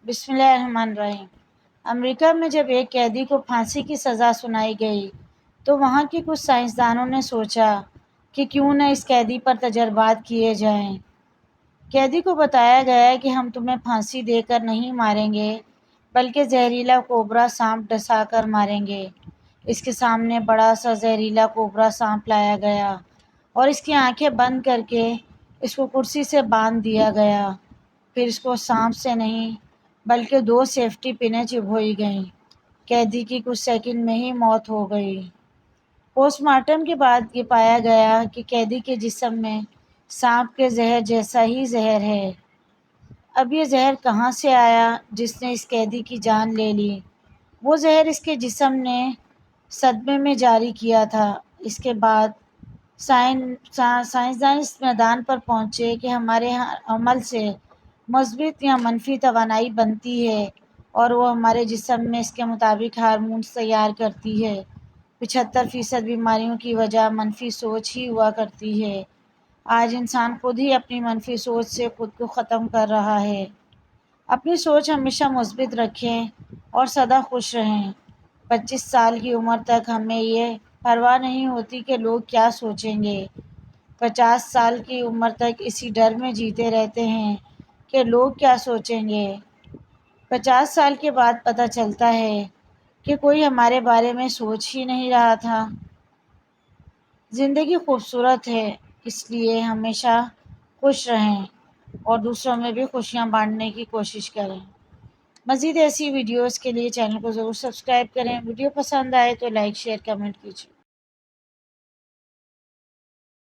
بسم اللہ الرحمن الرحیم۔ امریکہ میں جب ایک قیدی کو پھانسی کی سزا سنائی گئی تو وہاں کے کچھ سائنسدانوں نے سوچا کہ کیوں نہ اس قیدی پر تجربات کیے جائیں۔ قیدی کو بتایا گیا کہ ہم تمہیں پھانسی دے کر نہیں ماریں گے بلکہ زہریلا کوبرا سانپ ڈسا کر ماریں گے۔ اس کے سامنے بڑا سا زہریلا کوبرا سانپ لایا گیا اور اس کی آنکھیں بند کر کے اس کو کرسی سے باندھ دیا گیا۔ پھر اس کو سانپ سے نہیں بلکہ 2 سیفٹی پنیں چبھوئی گئیں۔ قیدی کی کچھ سیکنڈ میں ہی موت ہو گئی۔ پوسٹ مارٹم کے بعد یہ پایا گیا کہ قیدی کے جسم میں سانپ کے زہر جیسا ہی زہر ہے۔ اب یہ زہر کہاں سے آیا جس نے اس قیدی کی جان لے لی؟ وہ زہر اس کے جسم نے صدمے میں جاری کیا تھا۔ اس کے بعد سائنسدان اس میدان پر پہنچے کہ ہمارے عمل سے مثبت یا منفی توانائی بنتی ہے اور وہ ہمارے جسم میں اس کے مطابق ہارمونز تیار کرتی ہے۔ 75% بیماریوں کی وجہ منفی سوچ ہی ہوا کرتی ہے۔ آج انسان خود ہی اپنی منفی سوچ سے خود کو ختم کر رہا ہے۔ اپنی سوچ ہمیشہ مثبت رکھیں اور سدا خوش رہیں۔ 25 سال کی عمر تک ہمیں یہ پرواہ نہیں ہوتی کہ لوگ کیا سوچیں گے۔ 50 سال کی عمر تک اسی ڈر میں جیتے رہتے ہیں کہ لوگ کیا سوچیں گے۔ 50 سال کے بعد پتہ چلتا ہے کہ کوئی ہمارے بارے میں سوچ ہی نہیں رہا تھا۔ زندگی خوبصورت ہے، اس لیے ہمیشہ خوش رہیں اور دوسروں میں بھی خوشیاں بانٹنے کی کوشش کریں۔ مزید ایسی ویڈیوز کے لیے چینل کو ضرور سبسکرائب کریں۔ ویڈیو پسند آئے تو لائک، شیئر، کمنٹ کیجیے۔